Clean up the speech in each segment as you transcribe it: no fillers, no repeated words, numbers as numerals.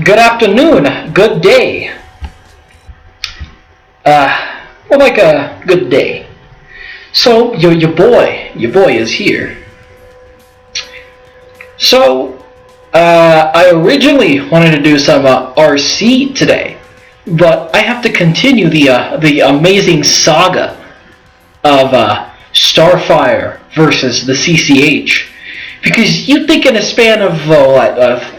Good afternoon, good day. Well, like a good day. So your boy is here. So, I originally wanted to do some RC today, but I have to continue the amazing saga of Starfire versus the CCH. Because you think in a span of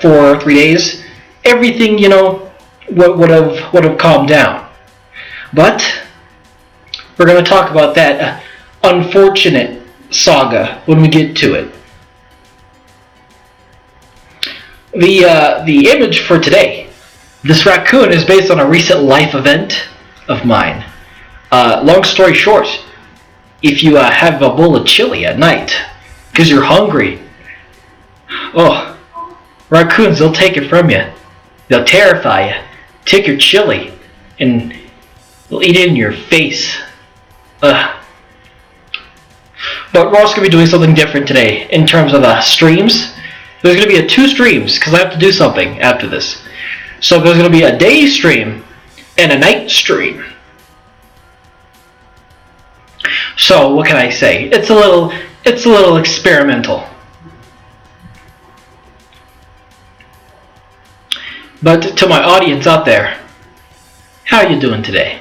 4 or 3 days, everything would have calmed down. But we're going to talk about that unfortunate saga when we get to it. The image for today, this raccoon is based on a recent life event of mine. Long story short, if you have a bowl of chili at night because you're hungry, oh, raccoons, they'll take it from you. They'll terrify you, take your chili, and they'll eat it in your face. Ugh. But we're also going to be doing something different today in terms of streams. There's going to be 2 streams because I have to do something after this. So there's going to be a day stream and a night stream. So what can I say? It's a little experimental. But to my audience out there, how are you doing today?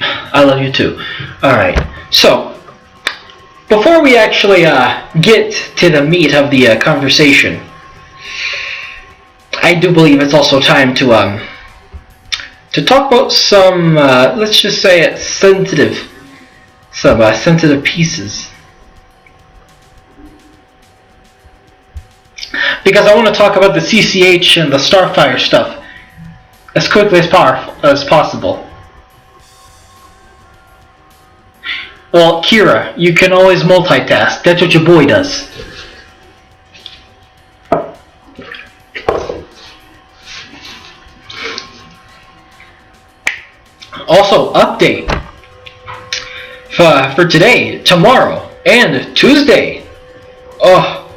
I love you too. Alright, so before we actually get to the meat of the conversation, I do believe it's also time to talk about some, let's just say it, sensitive pieces. Because I want to talk about the CCH and the Starfire stuff as quickly as possible. Well, Kira, you can always multitask. That's what your boy does. Also, update for today, tomorrow, and Tuesday. Oh,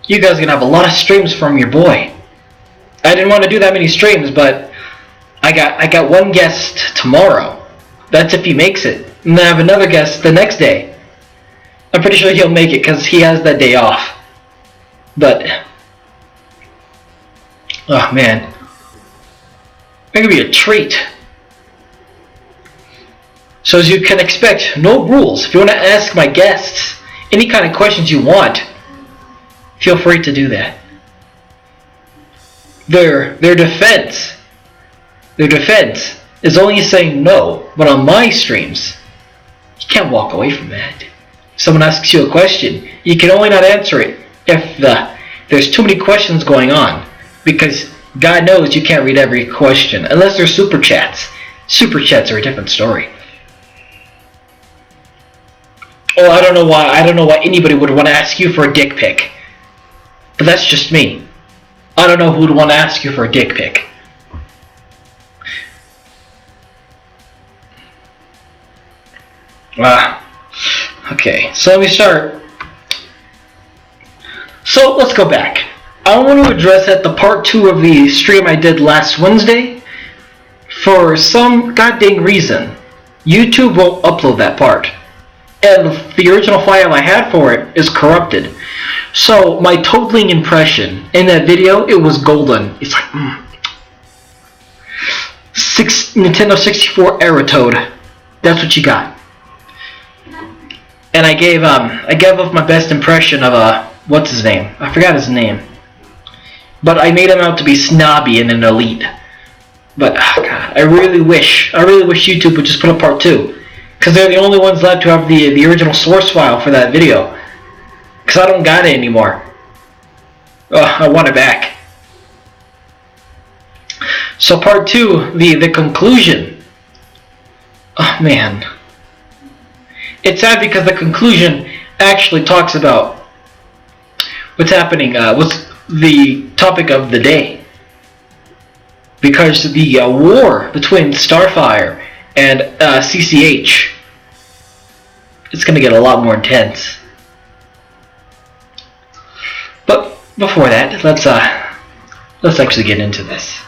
you guys are gonna have a lot of streams from your boy. I didn't want to do that many streams, but I got one guest tomorrow. That's if he makes it. And then I have another guest the next day. I'm pretty sure he'll make it because he has that day off. But, oh man, it's gonna be a treat. So as you can expect, no rules. If you want to ask my guests any kind of questions you want, feel free to do that. Their defense is only saying no, but on my streams, you can't walk away from that. If someone asks you a question, you can only not answer it if there's too many questions going on, because God knows you can't read every question unless there's super chats. Super chats are a different story. Oh, I don't know why anybody would want to ask you for a dick pic. But that's just me. I don't know who would want to ask you for a dick pic. Okay, so let me start. So let's go back. I want to address that the part 2 of the stream I did last Wednesday. For some goddamn reason, YouTube won't upload that part. And the original file I had for it is corrupted. So my totaling impression in that video, it was golden. It's like, Nintendo 64 Aerotode. That's what you got. And I gave off my best impression of what's his name? I forgot his name. But I made him out to be snobby and an elite. But God, I really wish YouTube would just put up part 2. Because they're the only ones left to have the original source file for that video. Because I don't got it anymore. I want it back. So part 2, the conclusion. Oh man. It's sad because the conclusion actually talks about what's happening, what's the topic of the day. Because the war between Starfire and CCH, it's going to get a lot more intense. But before that, let's actually get into this.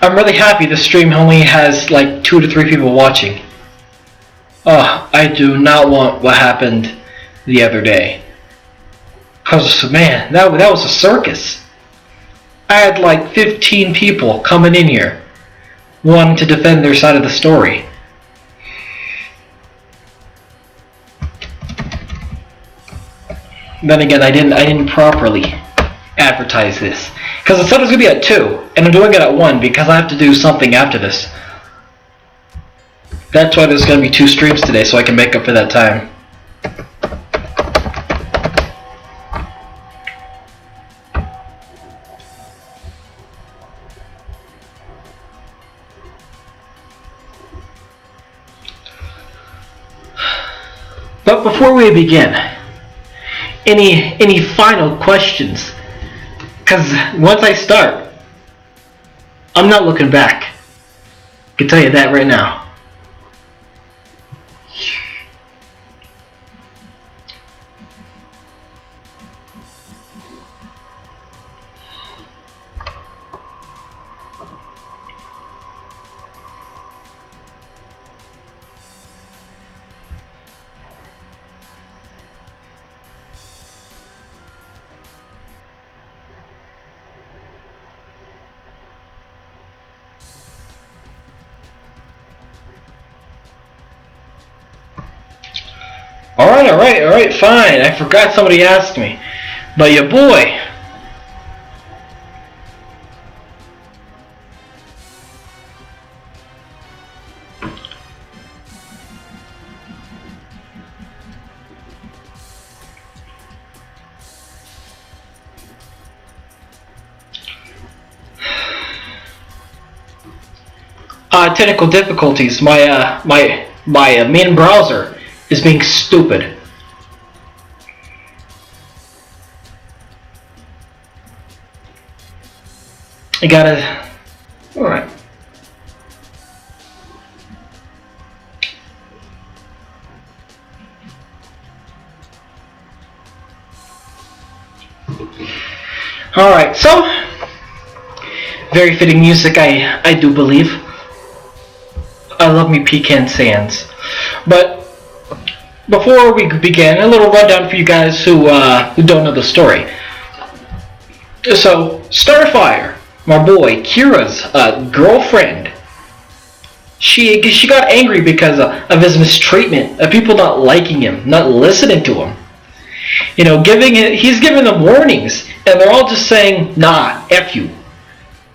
I'm really happy the stream only has like 2 to 3 people watching. Oh, I do not want what happened the other day. Cause man, that was a circus. I had like 15 people coming in here wanting to defend their side of the story. Then again, I didn't properly advertise this. Because I said it was going to be at 2, and I'm doing it at 1 because I have to do something after this. That's why there's going to be 2 streams today, so I can make up for that time. But before we begin, any final questions? Because once I start, I'm not looking back. I can tell you that right now. Alright, fine. I forgot somebody asked me. But your boy. Technical difficulties. My main browser is being stupid. I gotta. Alright. Alright, so. Very fitting music, I do believe. I love me Pecan Sands. But before we begin, a little rundown for you guys who don't know the story. So, Starfire, my boy, Kira's girlfriend, she got angry because of his mistreatment, of people not liking him, not listening to him. You know, he's giving them warnings, and they're all just saying, nah, F you.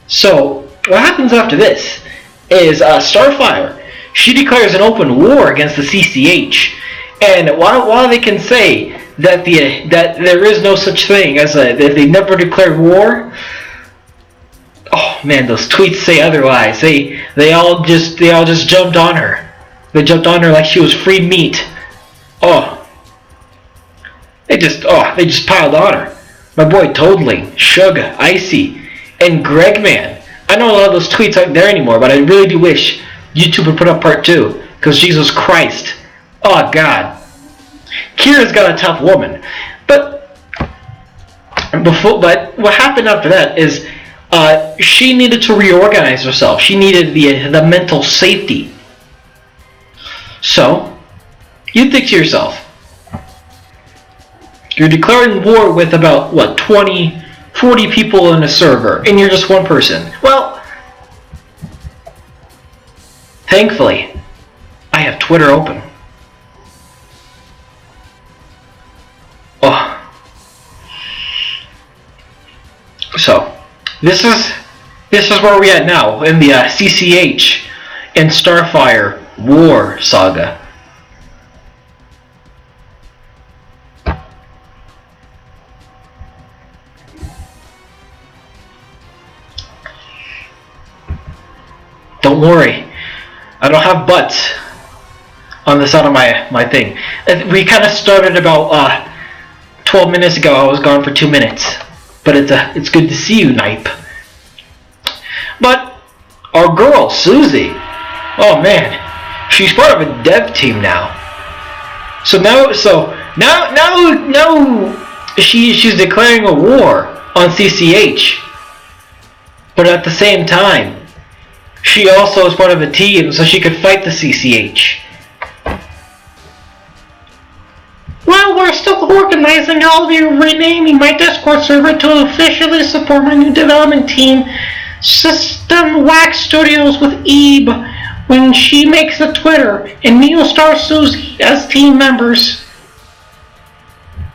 So, what happens after this is Starfire, she declares an open war against the CCH. And while they can say that that there is no such thing as that they never declared war, oh man, those tweets say otherwise. They all just jumped on her. They jumped on her like she was free meat. They just piled on her. My boy Toadling, Suga, Icy, and Gregman. I know a lot of those tweets aren't there anymore, but I really do wish YouTube would put up part 2. Because Jesus Christ. Oh God. Kira's got a tough woman. But what happened after that is she needed to reorganize herself. She needed the mental safety. So, you think to yourself, you're declaring war with about, 20, 40 people in a server, and you're just one person. Well, thankfully, I have Twitter open. So, this is where we're at now in the CCH and Starfire War Saga. Don't worry, I don't have butts on the side of my thing. We kind of started about 12 minutes ago. I was gone for 2 minutes. But it's good to see you, Nipe. But our girl, Susie, oh man, she's part of a dev team now. So now she's declaring a war on CCH. But at the same time, she also is part of a team so she could fight the CCH. Well, we're still organizing. I'll be renaming my Discord server to officially support my new development team, System Wax Studios with Ebe, when she makes a Twitter, and Neostar Susie as team members.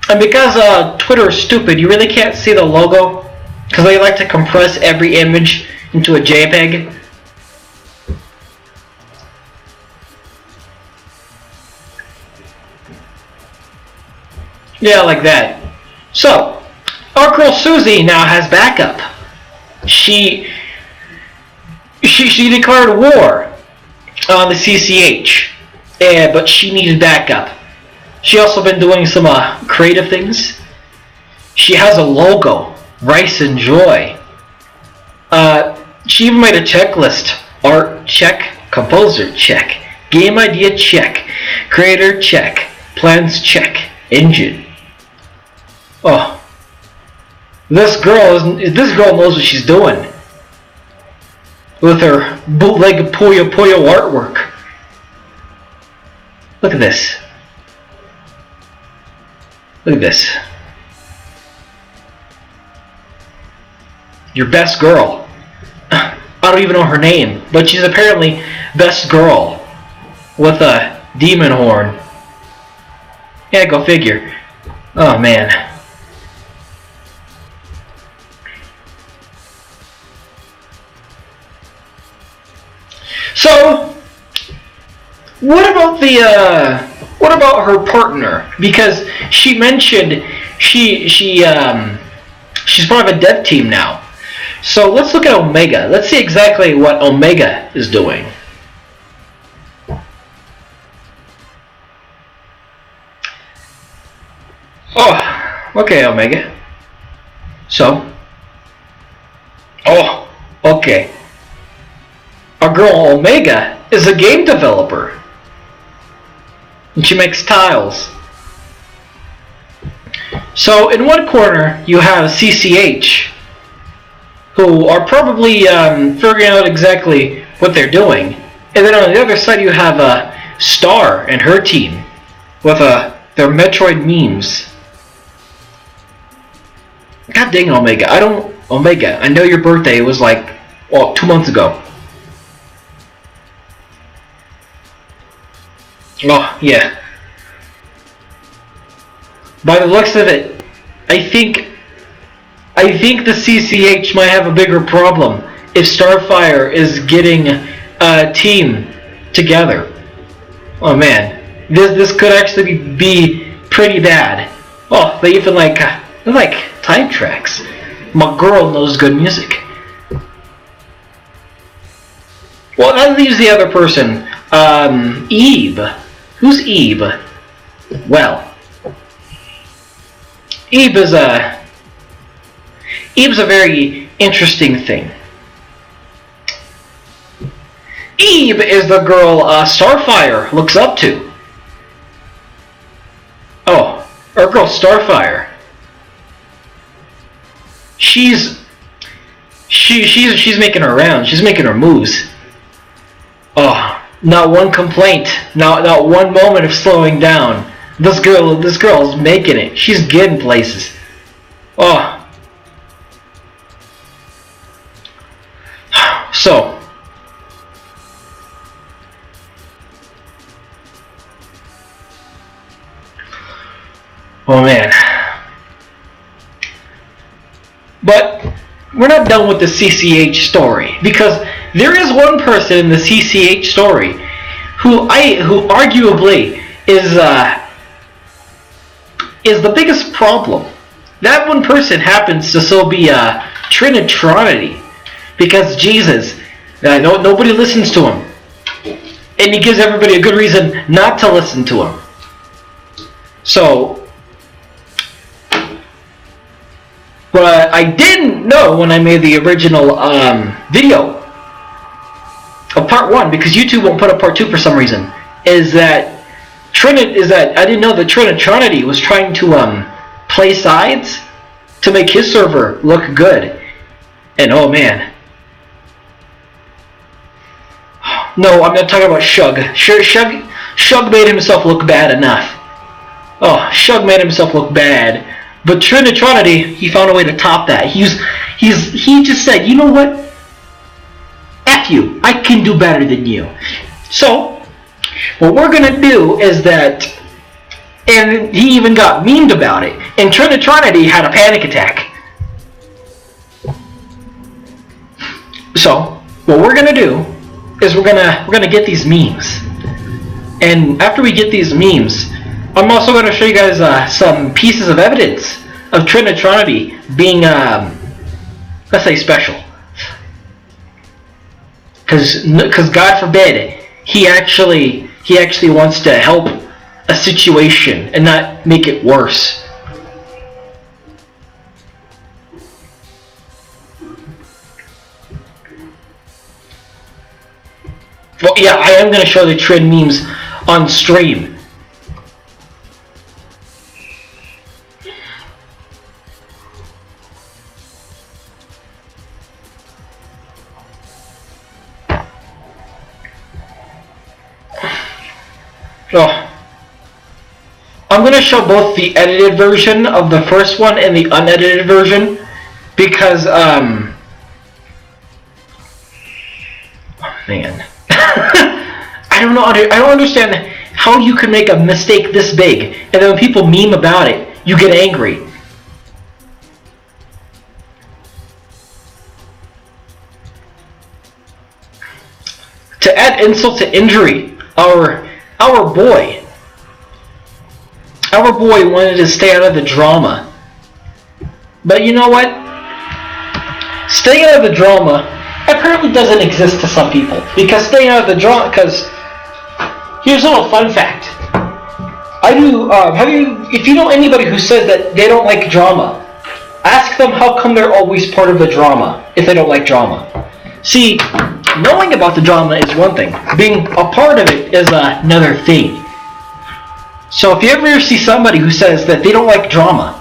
And because Twitter is stupid, you really can't see the logo, because they like to compress every image into a JPEG. Yeah, like that. So, our girl Susie now has backup. She declared war on the CCH, but she needed backup. She also been doing some creative things. She has a logo, Rice and Joy. She even made a checklist. Art, check. Composer, check. Game idea, check. Creator, check. Plans, check. Engine. Oh. This girl knows what she's doing. With her bootleg Puyo Puyo artwork. Look at this. Look at this. Your best girl. I don't even know her name, but she's apparently best girl with a demon horn. Yeah, go figure. Oh man. So, what about her partner? Because she mentioned she's part of a dev team now. So let's look at Omega. Let's see exactly what Omega is doing. Oh, okay, Omega. So, oh, okay. Our girl Omega is a game developer. And she makes tiles. So in one corner you have CCH, who are probably figuring out exactly what they're doing. And then on the other side you have Star and her team with their Metroid memes. God dang Omega, Omega, I know your birthday was like, well, 2 months ago. Oh, yeah. By the looks of it, I think the CCH might have a bigger problem if Starfire is getting a team together. Oh man, this could actually be pretty bad. Oh, they even they're like time tracks. My girl knows good music. Well, that leaves the other person, Eve. Who's Eve? Well, Eve's a very interesting thing. Eve is the girl Starfire looks up to. Oh, our girl Starfire. She's making her rounds. She's making her moves. Oh. Not one complaint, not one moment of slowing down. This girl's making it. She's getting places. Oh. So. Oh man. But we're not done with the CCH story, because there is one person in the CCH story who arguably is the biggest problem. That one person happens to still be Trinitronity, because Jesus, nobody listens to him, and he gives everybody a good reason not to listen to him. So. But I didn't know when I made the original video of part 1, because YouTube won't put up part 2 for some reason, is that I didn't know that Trinitronity was trying to play sides to make his server look good. And oh man. No, I'm not talking about Shug. Shug made himself look bad enough. Oh, Shug made himself look bad. But Trinitronity, he found a way to top that. He just said, you know what? F you. I can do better than you. So, what we're going to do is that, and he even got memed about it, and Trinitronity had a panic attack. So, what we're going to do is we're gonna get these memes. And after we get these memes, I'm also going to show you guys some pieces of evidence of Trinitronity being, let's say, special. Because God forbid, he actually wants to help a situation and not make it worse. Well, yeah, I am going to show the trend memes on stream. Oh. I'm going to show both the edited version of the first one and the unedited version because, oh man. I don't understand how you can make a mistake this big and then when people meme about it, you get angry. To add insult to injury, our boy wanted to stay out of the drama. But you know what? Staying out of the drama apparently doesn't exist to some people. Because staying out of the drama, because here's a little fun fact. If you know anybody who says that they don't like drama, ask them how come they're always part of the drama if they don't like drama. See, knowing about the drama is one thing. Being a part of it is another thing. So if you ever see somebody who says that they don't like drama,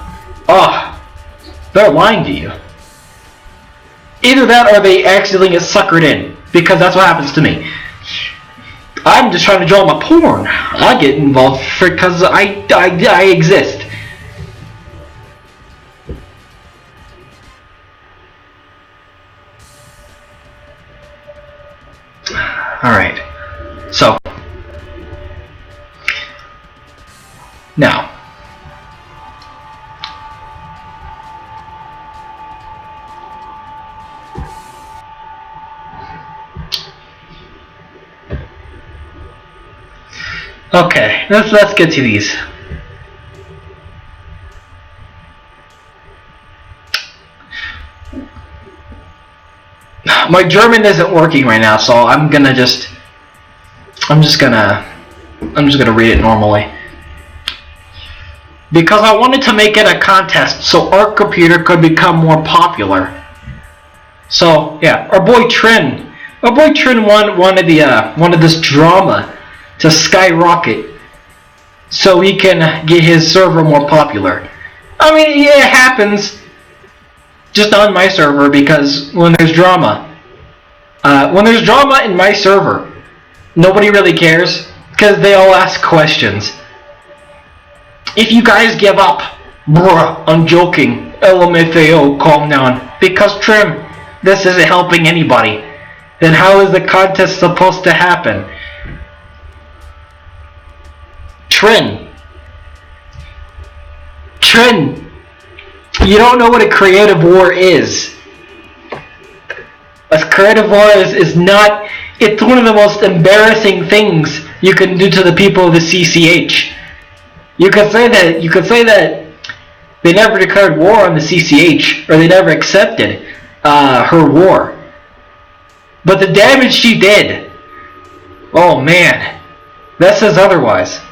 they're lying to you. Either that or they accidentally get suckered in, because that's what happens to me. I'm just trying to draw my porn. I get involved because I exist. Alright. So. Now. Okay, let's get to these. My German isn't working right now, so I'm just gonna read it normally. Because I wanted to make it a contest so our computer could become more popular. So yeah, our boy Trin wanted this drama to skyrocket so he can get his server more popular. I mean, yeah, it happens just on my server because when there's drama in my server, nobody really cares because they all ask questions. If you guys give up, bruh, I'm joking. LMFAO, calm down. Because Trim, this isn't helping anybody. Then how is the contest supposed to happen? Trin, you don't know what a creative war is. A creative war is not, it's one of the most embarrassing things you can do to the people of the CCH. You could say that they never declared war on the CCH, or they never accepted her war. But the damage she did, oh man, that says otherwise.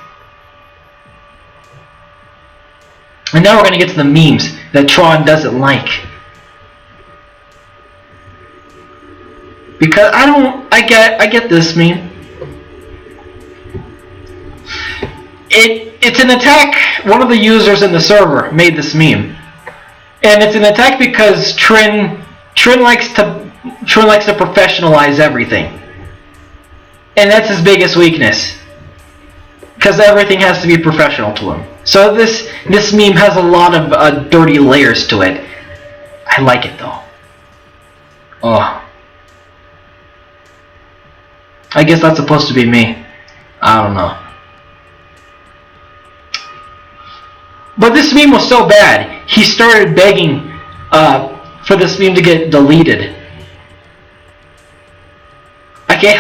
And now we're going to get to the memes that Tron doesn't like. Because I get this meme. It's an attack. One of the users in the server made this meme. And it's an attack because Trin likes to professionalize everything. And that's his biggest weakness. Because everything has to be professional to him. So this meme has a lot of dirty layers to it. I like it though. Oh. I guess that's supposed to be me. I don't know. But this meme was so bad, he started begging for this meme to get deleted. I can't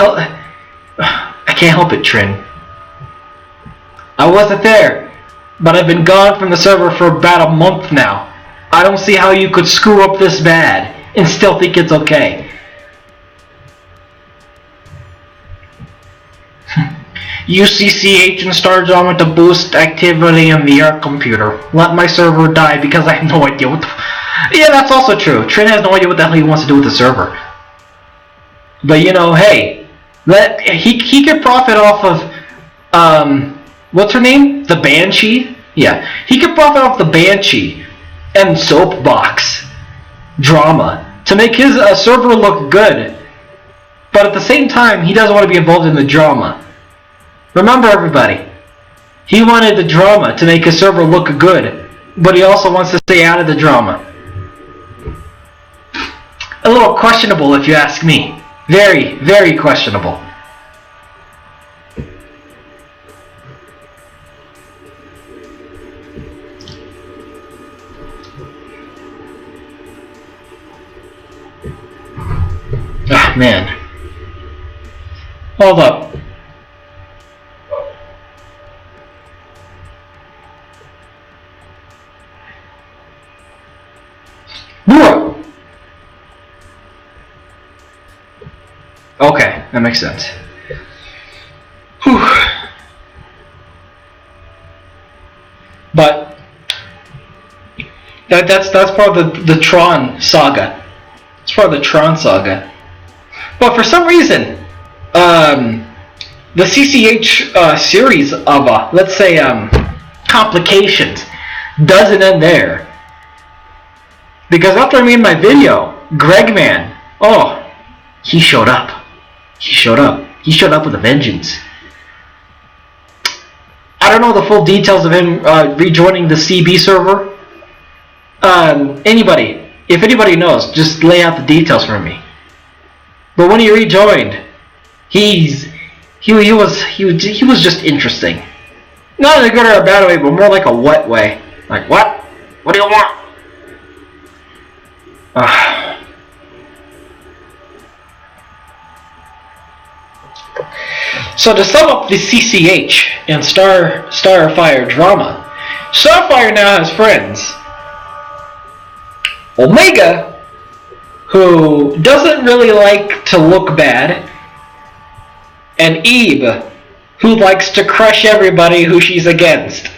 help it, Trin. I wasn't there, but I've been gone from the server for about a month now. I don't see how you could screw up this bad and still think it's okay. UCCH and Star Drama to boost activity in the ARC computer. Let my server die because I have no idea what the... Yeah, that's also true. Trin has no idea what the hell he wants to do with the server. But you know, hey, he could profit off of what's her name? The Banshee? Yeah. He could profit off the Banshee and Soapbox drama to make his server look good. But at the same time, he doesn't want to be involved in the drama. Remember, everybody, he wanted the drama to make his server look good, but he also wants to stay out of the drama. A little questionable, if you ask me. Very, very questionable. Ah, man. Hold up. Okay, that makes sense. Whew. But that's part of the Tron saga. It's part of the Tron saga. But for some reason, the CCH series of let's say complications doesn't end there. Because after I made my video, Gregman, oh, he showed up. He showed up. He showed up with a vengeance. I don't know the full details of him rejoining the CB server. If anybody knows, just lay out the details for me. But when he rejoined, he was just interesting. Not in a good or a bad way, but more like a wet way. Like, what? What do you want? So to sum up the CCH and Starfire drama, Starfire now has friends. Omega, who doesn't really like to look bad, and Eve, who likes to crush everybody who she's against.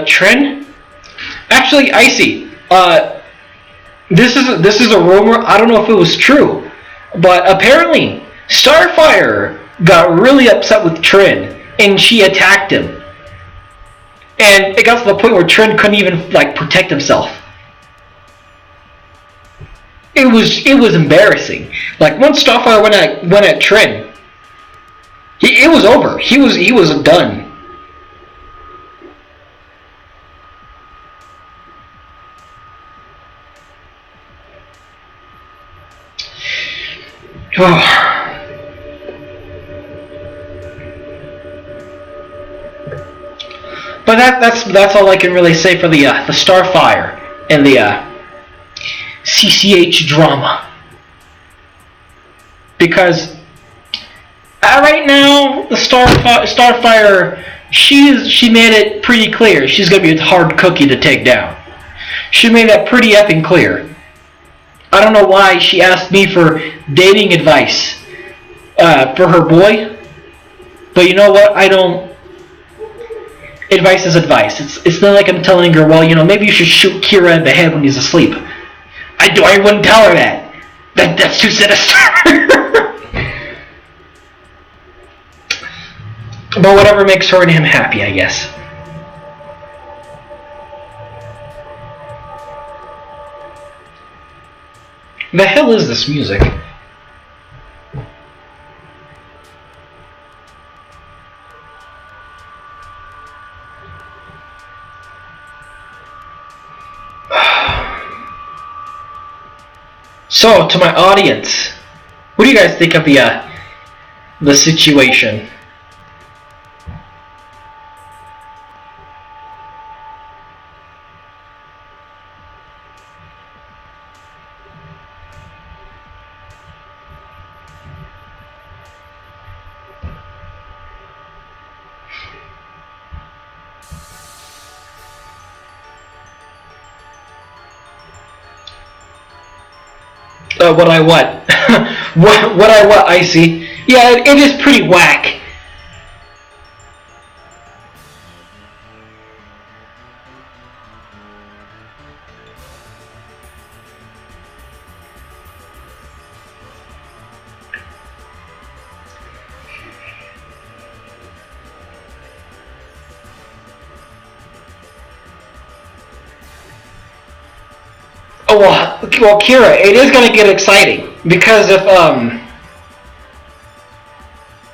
Trin? Actually, Icy, this is a rumor. I don't know if it was true, but apparently Starfire got really upset with Trin, and she attacked him. And it got to the point where Trin couldn't even protect himself. It was embarrassing. Like once Starfire went at Trin, it was over. He was done. But that's all I can really say for the Starfire and the CCH drama. Because right now the Starfire she made it pretty clear she's gonna be a hard cookie to take down. She made that pretty effing clear. I don't know why she asked me for dating advice for her boy, but you know what? I don't. Advice is advice. It's not like I'm telling her, well, you know, maybe you should shoot Kira in the head when he's asleep. I wouldn't tell her that. That's too sinister. But whatever makes her and him happy, I guess. The hell is this music? So, to my audience, what do you guys think of the situation? what I what? what I what, Icy? Yeah, it is pretty whack. Oh well, Kira, it is gonna get exciting because if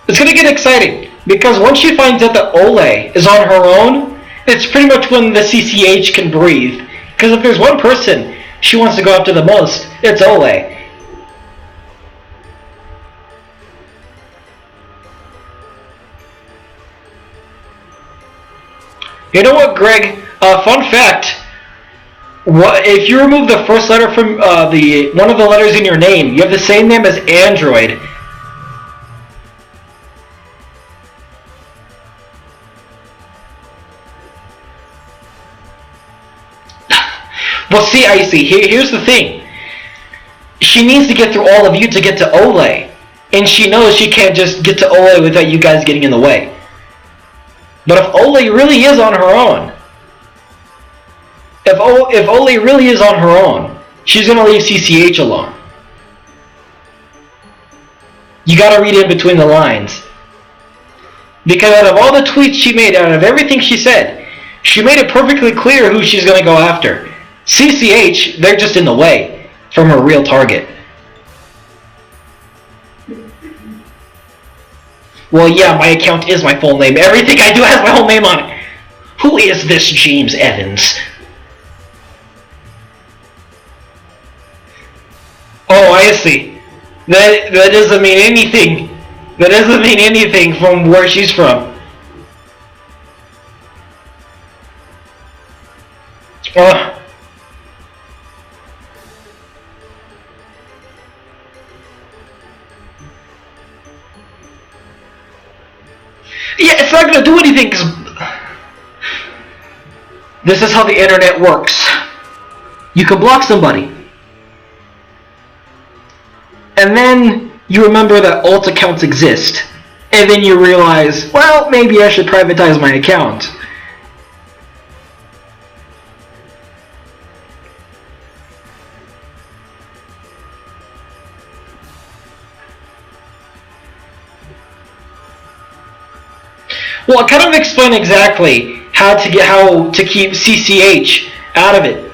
it's gonna get exciting because once she finds out that Ole is on her own, it's pretty much when the CCH can breathe. Because if there's one person she wants to go after the most, it's Ole. You know what, Greg? Fun fact. What if you remove the first letter from the one of the letters in your name? You have the same name as Android. Well, see, Icy, here's the thing. She needs to get through all of you to get to Ole, and she knows she can't just get to Ole without you guys getting in the way. But if Ole really is on her own, if Ole really is on her own, she's gonna leave CCH alone. You gotta read in between the lines. Because out of all the tweets she made, out of everything she said, she made it perfectly clear who she's gonna go after. CCH, they're just in the way from her real target. Well, yeah, my account is my full name. Everything I do has my whole name on it. Who is this James Evans? Oh, I see. That doesn't mean anything. That doesn't mean anything from where she's from. Yeah, it's not gonna do anything because this is how the internet works. You can block somebody, and then you remember that alt accounts exist, and then you realize, well, maybe I should privatize my account. Well, I kind of explain exactly how to keep CCH out of it.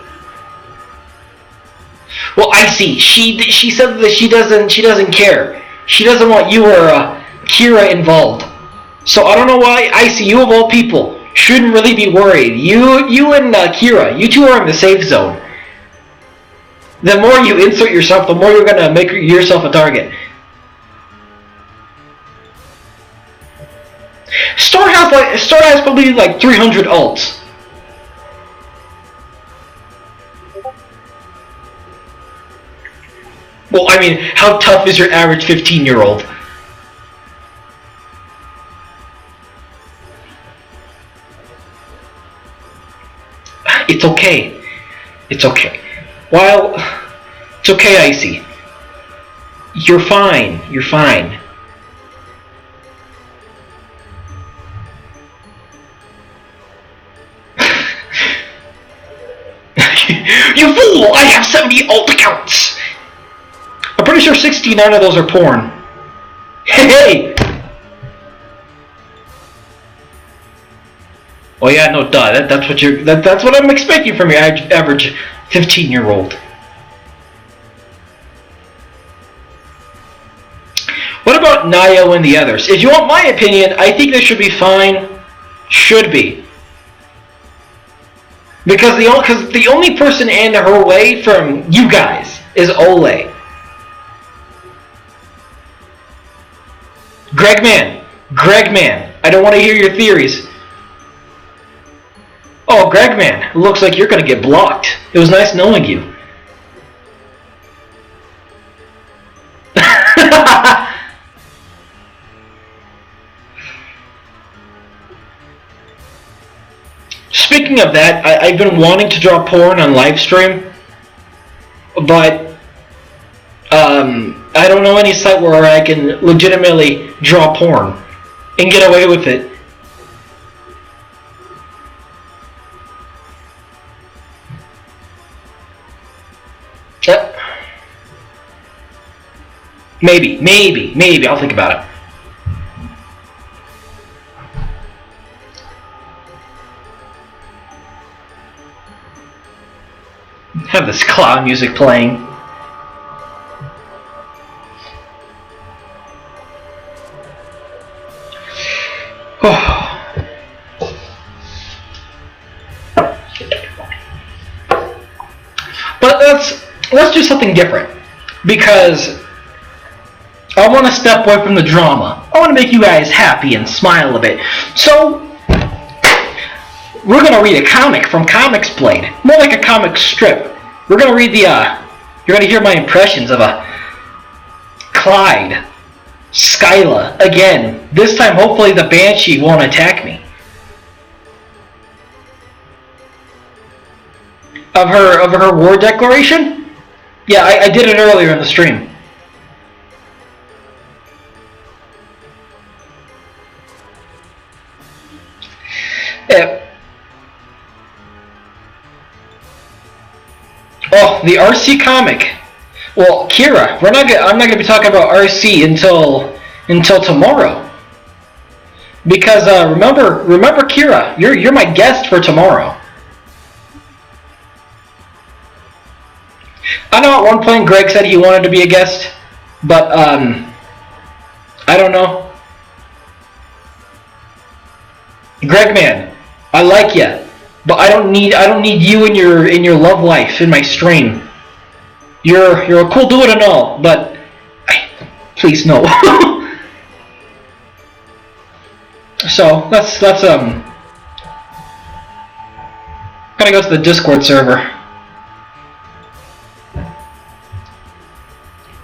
Well, I see. She said that she doesn't care. She doesn't want you or Kira involved. So I don't know why. I see, you of all people shouldn't really be worried. You and Kira, you two are in the safe zone. The more you insert yourself, the more you're gonna make yourself a target. Star has probably like 300 alts. Well, I mean, how tough is your average 15-year-old? It's okay. It's okay. While it's okay, Icy. You're fine. You're fine. You fool! I have 70 alt accounts! I'm pretty sure 69 of those are porn. Hey! Oh yeah, no, duh. That's what I'm expecting from your average 15-year-old. What about Nayo and the others? If you want my opinion, I think they should be fine. Should be. Because the only person in her way from you guys is Ole. Gregman, I don't want to hear your theories. Oh, Gregman, looks like you're going to get blocked. It was nice knowing you. Speaking of that, I've been wanting to draw porn on Livestream, but don't know any site where I can legitimately draw porn and get away with it. Maybe. I'll think about it. Have this clown music playing. Oh. But let's do something different, because I want to step away from the drama. I want to make you guys happy and smile a bit. So we're gonna read a comic from Comics Blade, more like a comic strip. We're gonna read the. You're gonna hear my impressions of a Clyde, Skyla again. This time, hopefully, the Banshee won't attack me. Of her war declaration? Yeah, I did it earlier in the stream. Yeah. Oh, the RC comic. Well, Kira, I'm not gonna be talking about RC until tomorrow. Because remember, Kira, you're my guest for tomorrow. I know at one point Greg said he wanted to be a guest, but I don't know. Greg, man, I like you, but I don't need you in your love life in my stream. You're a cool dude and all, but please no. So let's gotta go to the Discord server.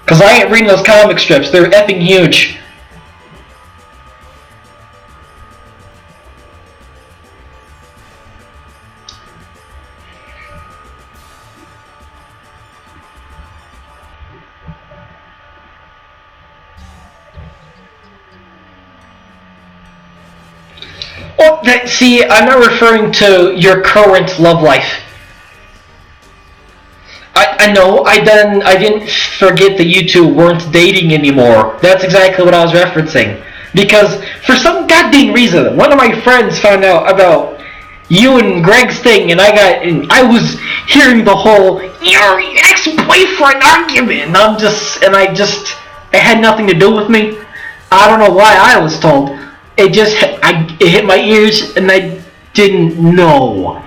Cause I ain't reading those comic strips, they're effing huge. Oh, see, I'm not referring to your current love life. I know, I didn't forget that you two weren't dating anymore. That's exactly what I was referencing. Because, for some goddamn reason, one of my friends found out about you and Greg's thing, and I was hearing the whole, your ex-boyfriend argument, it had nothing to do with me. I don't know why I was told. It hit my ears, and I didn't know.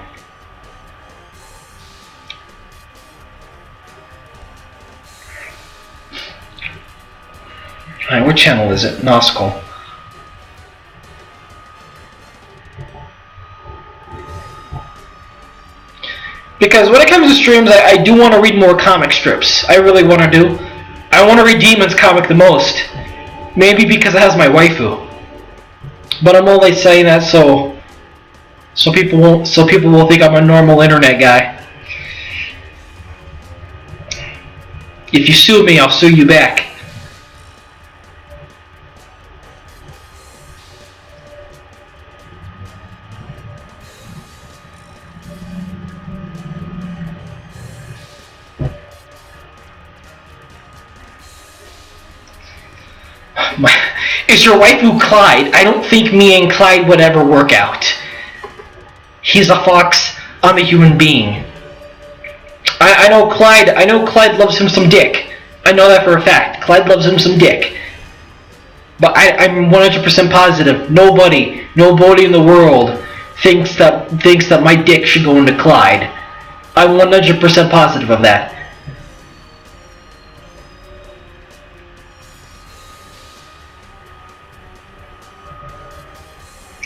Alright, what channel is it? Nautical. Because when it comes to streams, I do want to read more comic strips. I really want to do. I want to read Demon's comic the most. Maybe because it has my waifu. But I'm only saying that so people will think I'm a normal internet guy. If you sue me, I'll sue you back. Is your waifu Clyde? I don't think me and Clyde would ever work out. He's a fox, I'm a human being. I know Clyde loves him some dick. I know that for a fact. Clyde loves him some dick. But I'm 100% positive nobody in the world thinks that my dick should go into Clyde. I'm 100% positive of that.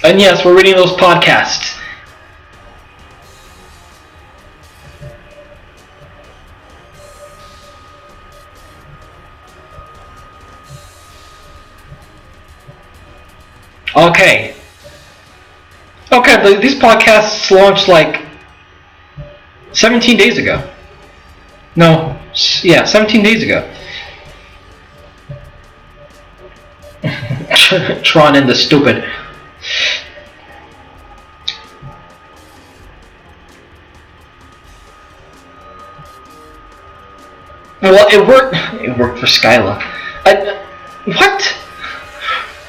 And yes, we're reading those podcasts. Okay. These podcasts launched like 17 days ago. No, yeah, 17 days ago. Tron and the stupid. Well, it worked. It worked for Skyla. What?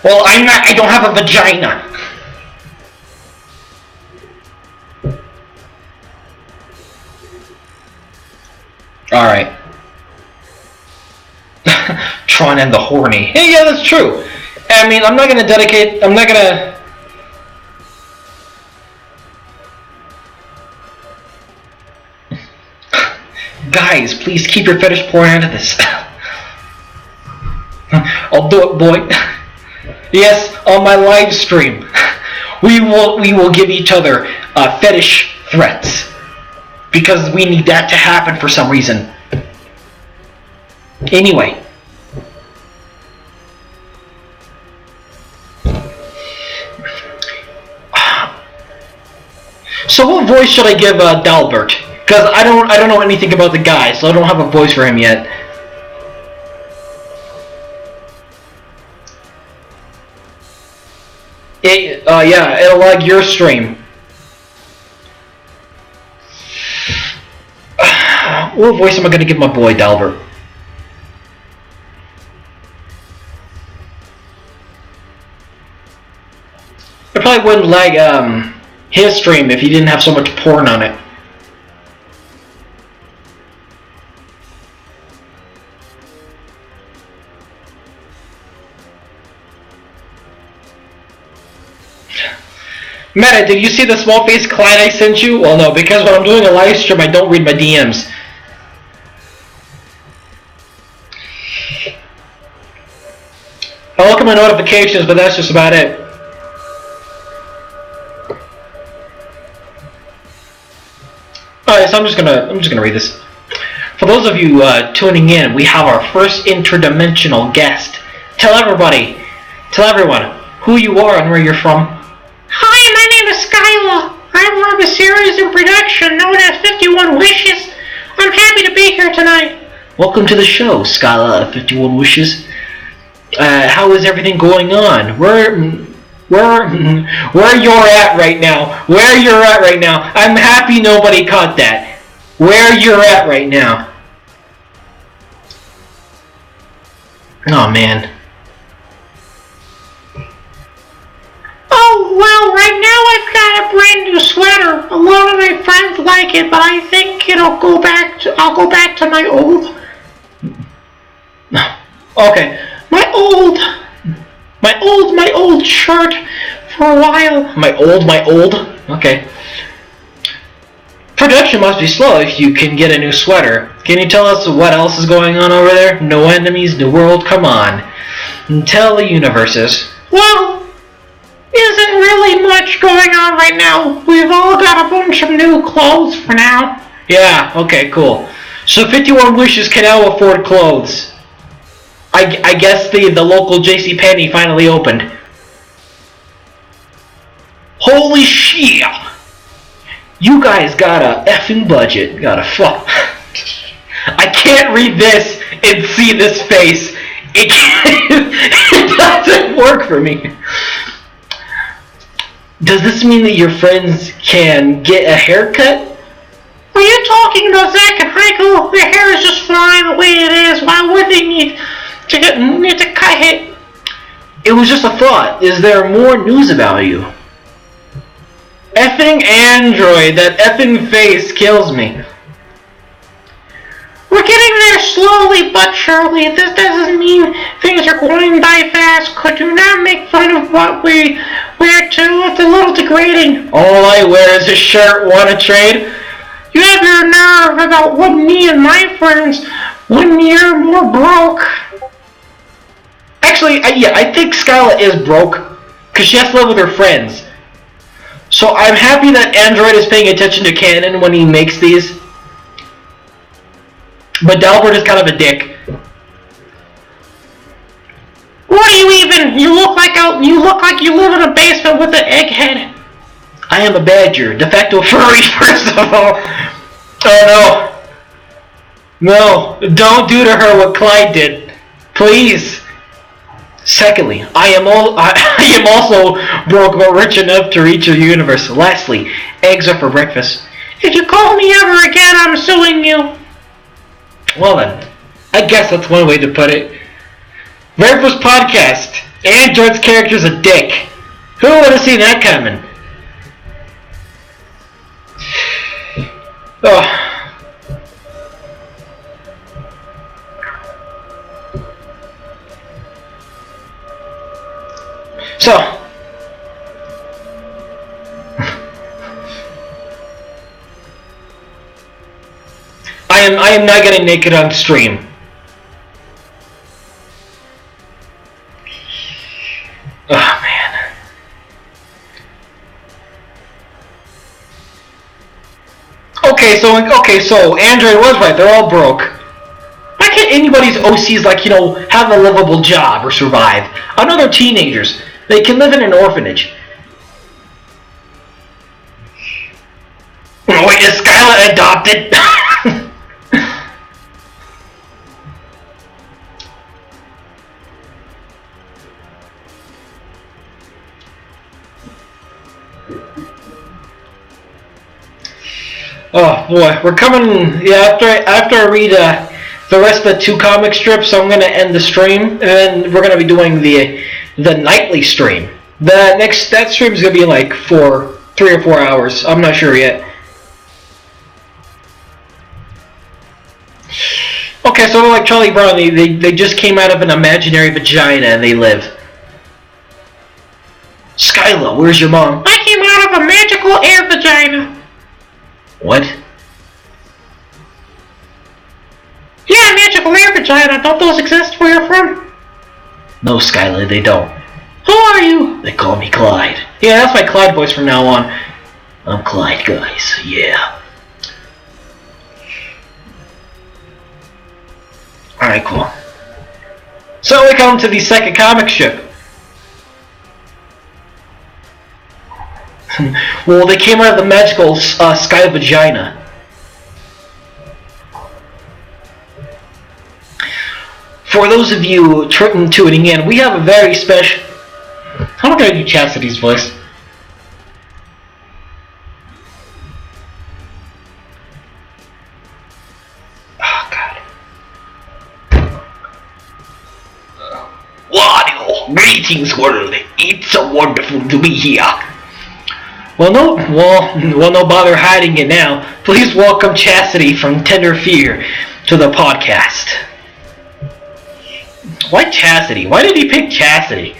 Well, I'm not. I don't have a vagina. All right. Tron and the horny. Yeah, that's true. I mean, I'm not gonna dedicate. I'm not gonna. Guys, please keep your fetish porn out of this. I'll do it, boy. Yes, on my live stream, we will give each other fetish threats because we need that to happen for some reason. Anyway. So what voice should I give Dalbert? Because I don't know anything about the guy, so I don't have a voice for him yet. Yeah, it'll lag your stream. What voice am I gonna give my boy Dalbert? It probably wouldn't lag his stream if he didn't have so much porn on it. Meta, did you see the small face client I sent you? Well, no, because when I'm doing a live stream, I don't read my DMs. I look at my notifications, but that's just about it. Alright, so I'm just gonna read this. For those of you tuning in, we have our first interdimensional guest. Tell everyone who you are and where you're from. Hi, my name is Skyla. I'm from a series in production known as 51 Wishes. I'm happy to be here tonight. Welcome to the show, Skyla of 51 Wishes. How is everything going on? Where you're at right now? Where you're at right now? I'm happy nobody caught that. Where you're at right now? Oh man. Oh, well, right now I've got a brand new sweater. A lot of my friends like it, but I think I'll go back to my old. Okay. My old shirt for a while. My old? Okay. Production must be slow if you can get a new sweater. Can you tell us what else is going on over there? No enemies, new world, come on. Tell the universes. Well, isn't really much going on right now. We've all got a bunch of new clothes for now. Yeah, okay, cool. So 51 Wishes can now afford clothes. I guess the local JCPenney finally opened. Holy shit! You guys got a effing budget. Got a fuck. I can't read this and see this face. It doesn't work for me. Does this mean that your friends can get a haircut? Are you talking about Zach and Heiko? Their hair is just fine the way it is. Why would they need to cut it? It was just a thought. Is there more news about you? Effing Android. That effing face kills me. We're getting there slowly but surely. This doesn't mean things are going by fast. Could you not make fun of what we wear too? It's a little degrading. All I wear is a shirt. Want to trade? You have your nerve about what me and my friends when you're more broke. Actually, yeah, I think Skyla is broke because she has to live with her friends. So I'm happy that Android is paying attention to canon when he makes these. But Dalbert is kind of a dick. What are you even? You look like you live in a basement with an egghead. I am a badger, de facto furry, first of all. Oh no. No, don't do to her what Clyde did. Please. Secondly, I am also broke but rich enough to reach the universe. Lastly, eggs are for breakfast. If you call me ever again, I'm suing you. Well then, I guess that's one way to put it. Very first podcast. Android's character's a dick. Who would have seen that coming? Oh. So, I am not getting naked on stream. Oh man. Okay, so Android was right. They're all broke. Why can't anybody's OCs have a livable job or survive? I know they're teenagers. They can live in an orphanage. Wait, is Skylar adopted? Oh boy, we're coming. Yeah, after I read the rest of the 2 comic strips, I'm gonna end the stream, and then we're gonna be doing the nightly stream. That stream is gonna be like 3 or 4 hours. I'm not sure yet. Okay, so like Charlie Brown, they just came out of an imaginary vagina and they live. Skyla, where's your mom? I came out of a magical air vagina. What? Yeah, magical air vagina. Don't those exist where you're from? No, Skyla, they don't. Who are you? They call me Clyde. Yeah, that's my Clyde voice from now on. I'm Clyde, guys. Yeah. Alright, cool. So we come to the second comic strip. Well, they came out of the magical sky vagina. For those of you tuning in, we have a very special... How am I going to do Chastity's voice? Oh, God. Wario, greetings, world. It's so wonderful to be here. Well, no bother hiding it now. Please welcome Chastity from Tender Fear to the podcast. Why Chastity? Why did he pick Chastity?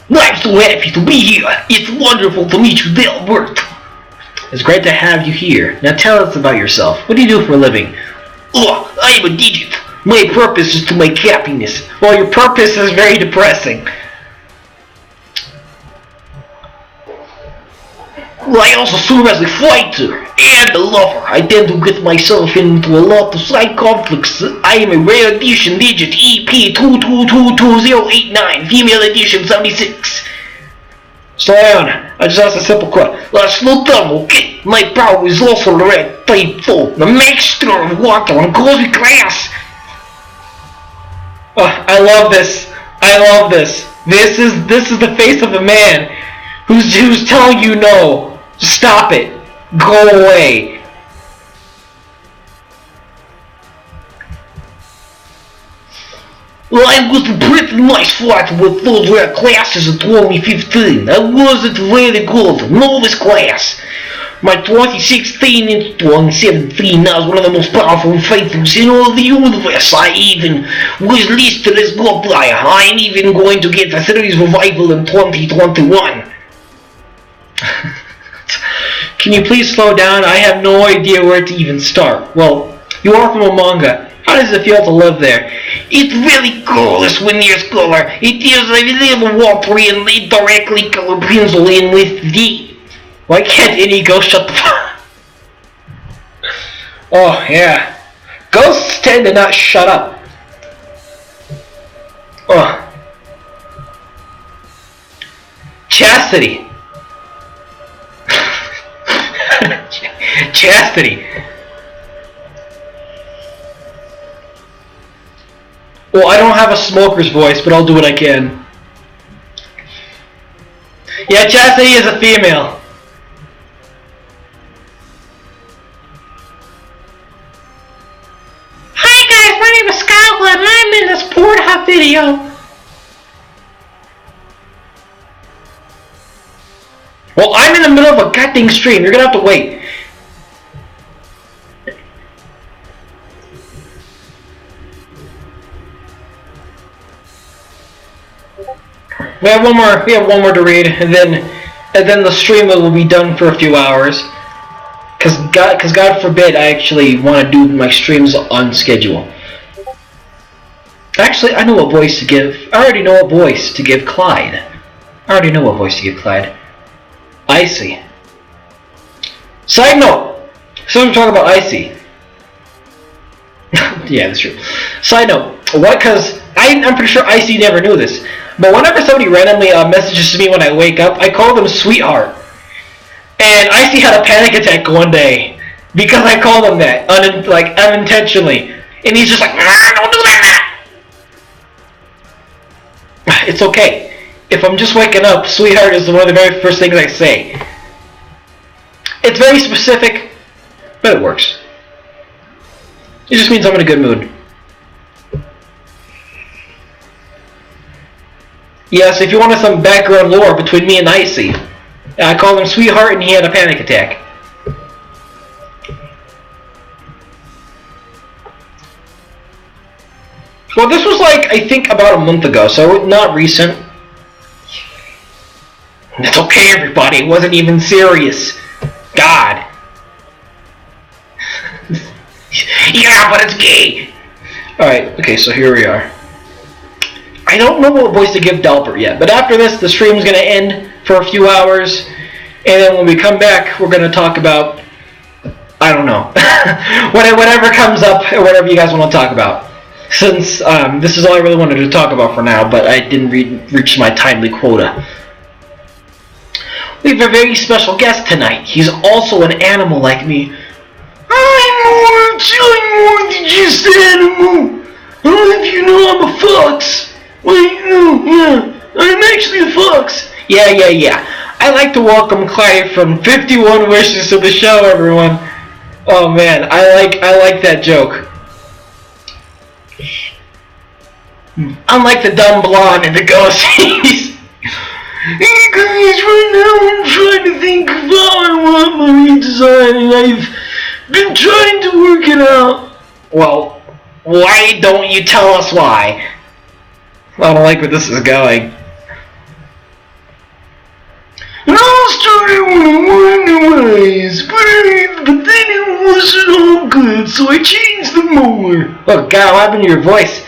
I'm so happy to be here. It's wonderful to meet you, Delbert. It's great to have you here. Now tell us about yourself. What do you do for a living? Oh, I am a digit. My purpose is to make happiness. Well, your purpose is very depressing. I also serve as a fighter and a lover. I tend to get myself into a lot of side conflicts. I am a rare edition digit EP222089, female edition 76. Slow down. I just asked a simple question. Slow down, okay? My power is also red type 4, the mixture of water and cosmic glass. Oh, I love this. I love this. This is the face of a man who's telling you no. Stop it. Go away. Well, I was a pretty nice fighter with those rare classes at 2015. I wasn't very good. Novice class. My 2016 into 2017, I was one of the most powerful fighters in all the universe. I even was listed as God player. I'm even going to get a series revival in 2021. Can you please slow down? I have no idea where to even start. Well, you are from a manga. How does it feel to live there? It's really cool, this Winier's color. It is a little watery and they directly color pencil in with the... Why can't any ghost shut the fuck? Oh, yeah. Ghosts tend to not shut up. Oh. Chastity. Chastity. a smoker's voice, but I'll do what I can. Yeah, Chastity is a female. Hi guys, my name is Scotland and I'm in this Pornhub video. Well, I'm in the middle of a goddamn stream. You're gonna have to wait. We have one more. We have one more to read, and then the stream will be done for a few hours. Cause God forbid I actually want to do my streams on schedule. Actually, I know what voice to give. I already know what voice to give Clyde. Icy. Side note. So I'm talking about Icy. Yeah, that's true. Side note. What? Cause I'm pretty sure Icy never knew this. But whenever somebody randomly messages me when I wake up, I call them sweetheart. And Icy had a panic attack one day because I called him that, unintentionally. And he's just like, don't do that! It's okay. If I'm just waking up, sweetheart is one of the very first things I say. It's very specific, but it works. It just means I'm in a good mood. Yes, if you wanted some background lore between me and Icy, I called him sweetheart and he had a panic attack. Well, this was I think about a month ago, so not recent. It's okay, everybody, it wasn't even serious. God. Yeah, but it's gay. Alright, okay, so here we are. I don't know what voice to give Delbert yet, but after this, the stream's going to end for a few hours, and then when we come back, we're going to talk about, I don't know, whatever comes up, or whatever you guys want to talk about. Since this is all I really wanted to talk about for now, but I didn't reach my timely quota. We have a very special guest tonight. He's also an animal like me. I'm more than just animal. I don't know if you know I'm a fox. Wait, no, yeah, I'm actually a fox. Yeah. I'd like to welcome Clyde from 51 Wishes to the show, everyone. Oh man, I like that joke. Unlike the dumb blonde and the ghosties. Hey guys, right now I'm trying to think of how I want my redesign, and I've been trying to work it out. Well, why don't you tell us why? I don't like where this is going. It all started when I wanted new eyes, but then it wasn't all good, so I changed them more. Oh God, what happened to your voice?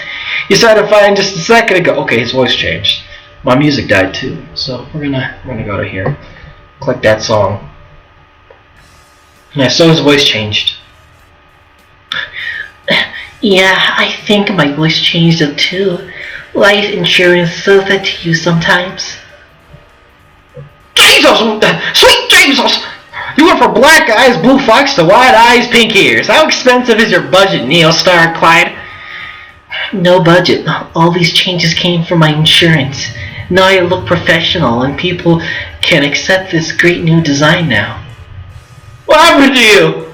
You started fine just a second ago. Okay, his voice changed. My music died too, so we're gonna go to here. Click that song. Yeah, so his voice changed. Yeah, I think my voice changed it too. Life insurance does that to you sometimes. Jesus! Sweet Jesus! You went from black eyes, blue fox to white eyes, pink ears. How expensive is your budget, Neostar Clyde? No budget. All these changes came from my insurance. Now I look professional and people can accept this great new design now. What happened to you?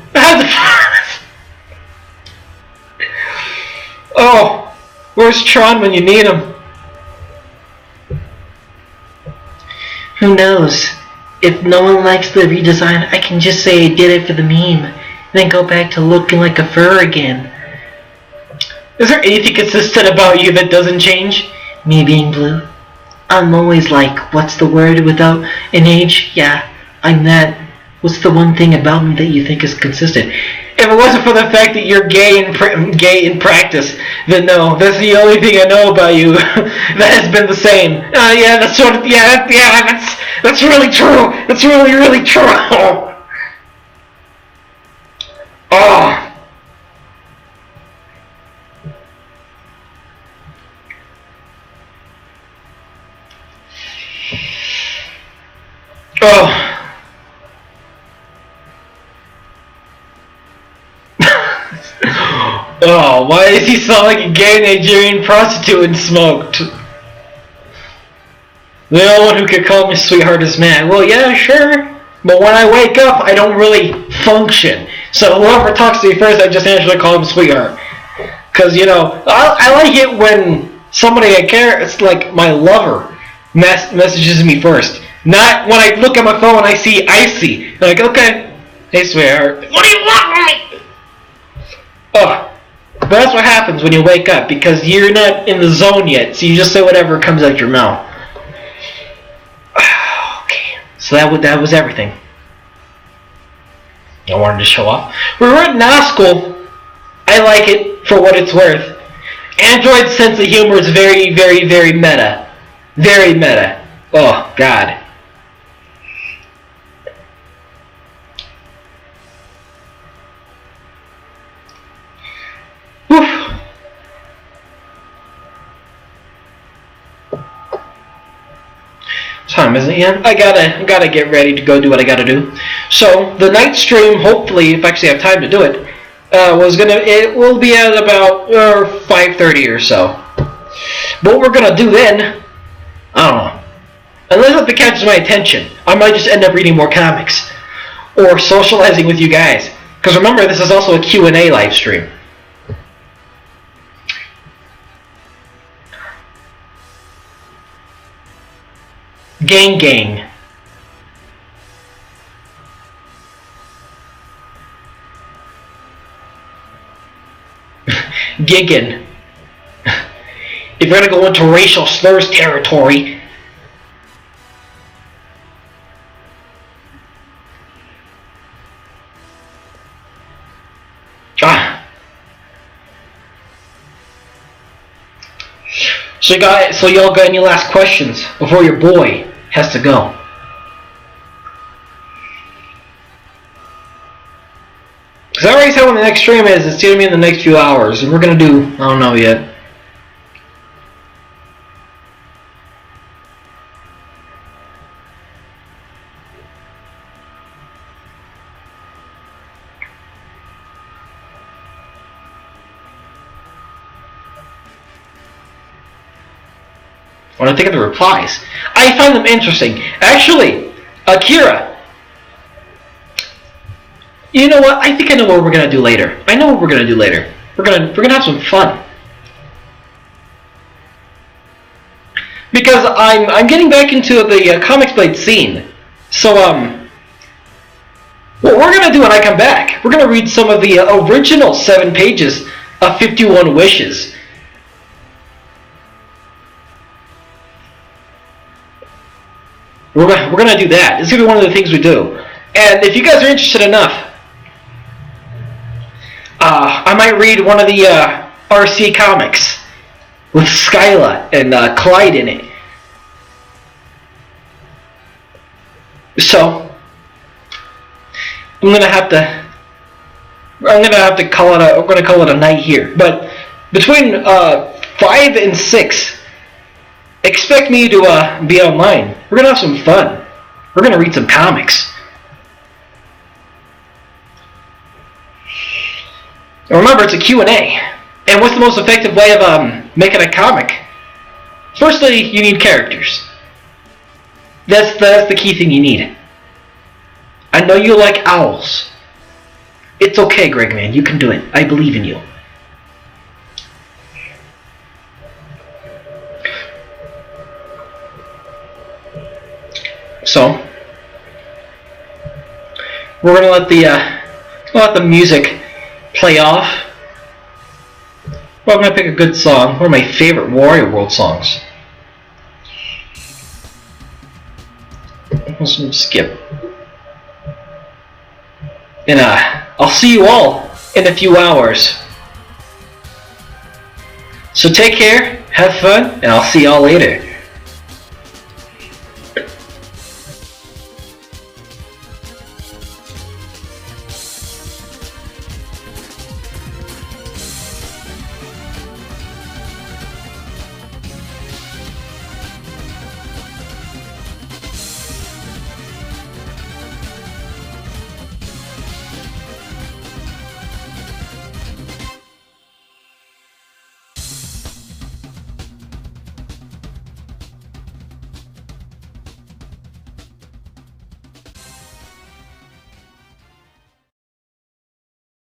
Oh, where's Tron when you need him? Who knows? If no one likes the redesign, I can just say I did it for the meme, then go back to looking like a fur again. Is there anything consistent about you that doesn't change? Me being blue? I'm always like, what's the word without an H? Yeah, I'm that. What's the one thing about me that you think is consistent? If it wasn't for the fact that you're gay in practice, then no, that's the only thing I know about you that has been the same. Yeah, that's sort of, that's really true. That's really true. Oh. Oh. Oh why does he sound like a gay Nigerian prostitute and smoked? The only one who could call me sweetheart is man. Well, yeah, sure. But when I wake up, I don't really function. So whoever talks to me first, I just naturally call him sweetheart. Because, you know, I like it when somebody I care, it's like my lover, messages me first. Not when I look at my phone and I see Icy. I'm like, okay, hey, sweetheart. What do you want from me? Oh, but that's what happens when you wake up, because you're not in the zone yet, so you just say whatever comes out your mouth. Okay, so that was everything. I wanted to show off. We were at NASCO. I like it for what it's worth. Android's sense of humor is very, very, very meta. Very meta. Oh, God. Whew. Time isn't yet. I gotta get ready to go do what I gotta do. So the night stream, hopefully, if I actually have time to do it, it will be at about 5:30 or so. What we're gonna do then, I don't know. Unless if it catches my attention, I might just end up reading more comics or socializing with you guys. Because remember, this is also a Q&A live stream. Gang. Giggin. If you're gonna go into racial slurs territory. So y'all got any last questions before your boy has to go? Because I already said when the next stream is. It's gonna be in the next few hours, and we're gonna do, I don't know yet. When I think of the replies, I find them interesting. Actually, Akira, you know what? I think I know what we're gonna do later. I know what we're gonna do later. We're gonna have some fun. Because I'm getting back into the Comics Blade scene. So what we're gonna do when I come back, we're gonna read some of the original 7 pages of 51 Wishes. We're gonna do that. It's gonna be one of the things we do. And if you guys are interested enough, I might read one of the RC comics with Skyla and Clyde in it. So I'm gonna have to call it a. We're gonna call it a night here. But between 5 and 6. Expect me to be online. We're going to have some fun. We're going to read some comics. And remember, it's a Q&A. And what's the most effective way of making a comic? Firstly, you need characters. That's the key thing you need. I know you like owls. It's okay, Greg, man. You can do it. I believe in you. So we're gonna let the music play off. Well, I'm gonna pick a good song. One of my favorite Wario World songs. Let's skip. And I'll see you all in a few hours. So take care, have fun, and I'll see y'all later.